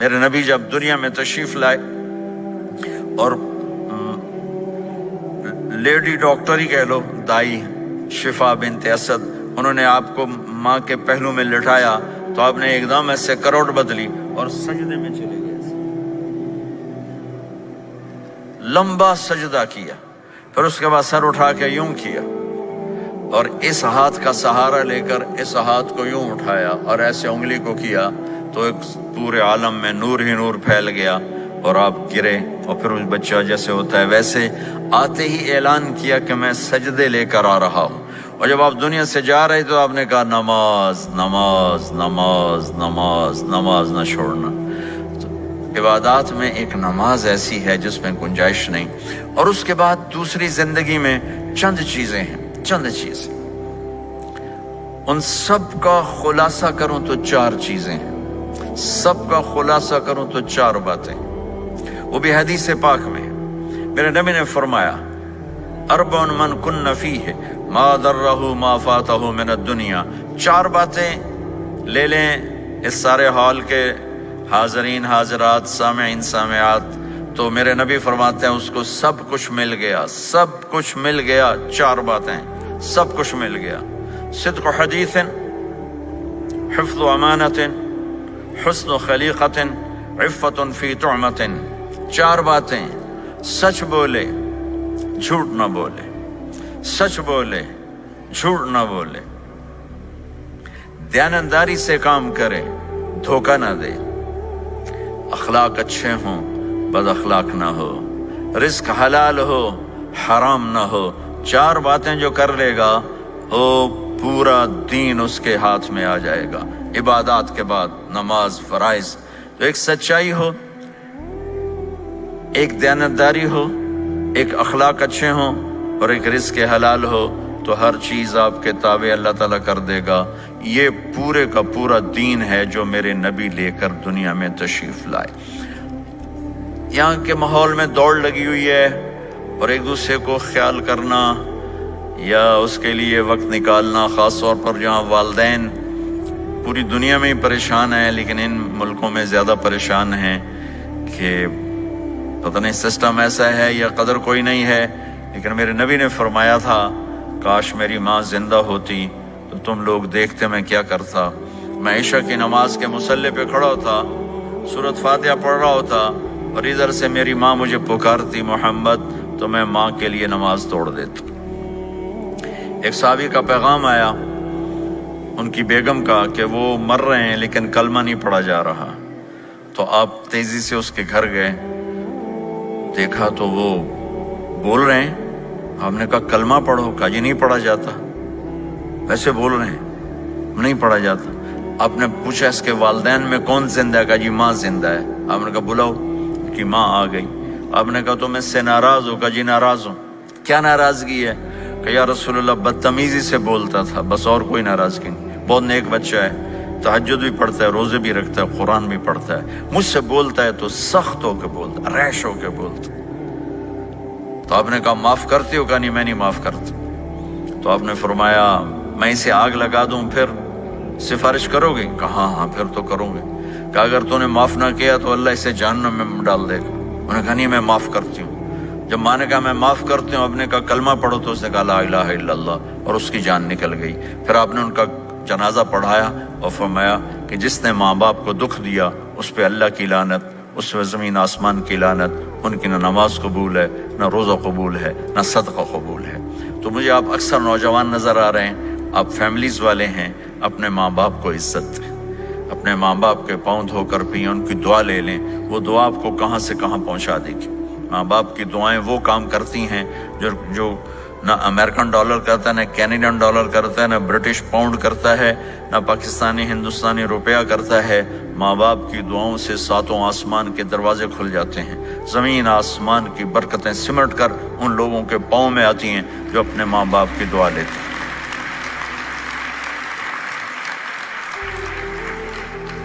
میرے نبی جب دنیا میں تشریف لائے اور لیڈی ڈاکٹر ہی کہہ لو، دائی شفا بنت اسد، انہوں نے آپ کو ماں کے پہلو میں لٹایا تو آپ نے ایک دم ایسے کروٹ بدلی اور سجدے میں چلے گئے، لمبا سجدہ کیا، پھر اس کے بعد سر اٹھا کے یوں کیا اور اس ہاتھ کا سہارا لے کر اس ہاتھ کو یوں اٹھایا اور ایسے انگلی کو کیا تو ایک پورے عالم میں نور ہی نور پھیل گیا اور آپ گرے، اور پھر اس بچہ جیسے ہوتا ہے ویسے آتے ہی اعلان کیا کہ میں سجدے لے کر آ رہا ہوں۔ اور جب آپ دنیا سے جا رہے تو آپ نے کہا نماز نماز نماز نماز نماز نہ چھوڑنا۔ تو عبادات میں ایک نماز ایسی ہے جس میں گنجائش نہیں۔ اور اس کے بعد دوسری زندگی میں چند چیزیں ہیں، چند چیزیں، ان سب کا خلاصہ کروں تو 4 چیزیں ہیں، سب کا خلاصہ کروں تو 4 باتیں، وہ بھی حدیث پاک میں۔ میرے نبی نے فرمایا اربع من کن فیہ ما ضرہ ما فاتہ من الدنیا، 4 باتیں لے لیں اس سارے ہال کے حاضرین حاضرات سامعین سامعات، تو میرے نبی فرماتے ہیں اس کو سب کچھ مل گیا، سب کچھ مل گیا، 4 باتیں سب کچھ مل گیا۔ صدق حدیث، حفظ امانت، حسن خلیقت، عفت فی طعمت، 4 باتیں، سچ بولے جھوٹ نہ بولے، سچ بولے جھوٹ نہ بولے، دیانتداری سے کام کرے دھوکہ نہ دے، اخلاق اچھے ہوں بد اخلاق نہ ہو، رزق حلال ہو حرام نہ ہو۔ 4 باتیں جو کر لے گا وہ پورا دین اس کے ہاتھ میں آ جائے گا۔ عبادات کے بعد نماز فرائض، تو ایک سچائی ہو، ایک دیانتداری ہو، ایک اخلاق اچھے ہوں اور ایک رزق حلال ہو، تو ہر چیز آپ کے تابع اللہ تعالیٰ کر دے گا۔ یہ پورے کا پورا دین ہے جو میرے نبی لے کر دنیا میں تشریف لائے۔ یہاں کے ماحول میں دوڑ لگی ہوئی ہے اور ایک دوسرے کو خیال کرنا یا اس کے لیے وقت نکالنا، خاص طور پر جہاں والدین پوری دنیا میں ہی پریشان ہیں لیکن ان ملکوں میں زیادہ پریشان ہیں کہ پتہ نہیں سسٹم ایسا ہے یا قدر کوئی نہیں ہے۔ لیکن میرے نبی نے فرمایا تھا کاش میری ماں زندہ ہوتی تو تم لوگ دیکھتے میں کیا کرتا۔ میں عشاء کی نماز کے مصلی پہ کھڑا ہوتا، سورۃ فاتحہ پڑھ رہا ہوتا اور ادھر سے میری ماں مجھے پکارتی محمد، تو میں ماں کے لیے نماز توڑ دیتا۔ ایک صحابی کا پیغام آیا ان کی بیگم کا کہ وہ مر رہے ہیں لیکن کلمہ نہیں پڑھا جا رہا، تو آپ تیزی سے اس کے گھر گئے، دیکھا تو وہ بول رہے ہیں، آپ نے کہا کلمہ پڑھو، کہا جی نہیں پڑھا جاتا، ویسے بول رہے ہیں نہیں پڑھا جاتا۔ آپ نے پوچھا اس کے والدین میں کون زندہ ہے، کہا جی ماں زندہ ہے۔ آپ نے کہا بلاؤ، کہ ماں آ گئی۔ آپ نے کہا تم اس سے ناراض ہو، کہا جی ناراض ہوں۔ کیا ناراضگی ہے؟ کہ یا رسول اللہ بدتمیزی سے بولتا تھا، بس اور کوئی ناراضگی نہیں، بہت نیک بچہ ہے، تہجد بھی پڑھتا ہے، روزے بھی رکھتا ہے، قرآن بھی پڑھتا ہے، مجھ سے بولتا ہے تو سخت ہو کے بولتا، ریش ہو کے بولتا۔ تو آپ نے کہا معاف کرتے ہو؟ کہا نہیں میں نہیں معاف کرتا۔ تو آپ نے فرمایا میں اسے آگ لگا دوں پھر سفارش کرو گے؟ کہا ہاں ہاں پھر تو کروں گے۔ کہا اگر تو نے معاف نہ کیا تو اللہ اسے جہنم میں ڈال دے گا۔ انہوں نے کہا نہیں میں معاف کرتی ہوں۔ جب ماں نے کہا میں معاف کرتی ہوں، آپ نے کہا کلمہ پڑھو، تو اس نے کہا لا الہ الا اللہ، اور اس کی جان نکل گئی۔ پھر آپ نے ان کا جنازہ پڑھایا اور فرمایا کہ جس نے ماں باپ کو دکھ دیا اس پہ اللہ کی لعنت، اس پہ زمین آسمان کی لعنت، ان کی نہ نماز قبول ہے، نہ روزہ قبول ہے، نہ صدقہ قبول ہے۔ تو مجھے آپ اکثر نوجوان نظر آ رہے ہیں، آپ فیملیز والے ہیں، اپنے ماں باپ کو عزت دیں، اپنے ماں باپ کے پاؤں دھو کر پئیں، ان کی دعا لے لیں، وہ دعا آپ کو کہاں سے کہاں پہنچا دے گی۔ ماں باپ کی دعائیں وہ کام کرتی ہیں جو نہ امریکن ڈالر کرتا ہے، نہ کینیڈین ڈالر کرتا ہے، نہ برٹش پاؤنڈ کرتا ہے، نہ پاکستانی ہندوستانی روپیہ کرتا ہے۔ ماں باپ کی دعاؤں سے 7 آسمان کے دروازے کھل جاتے ہیں، زمین آسمان کی برکتیں سمٹ کر ان لوگوں کے پاؤں میں آتی ہیں جو اپنے ماں باپ کی دعا لیتے ہیں۔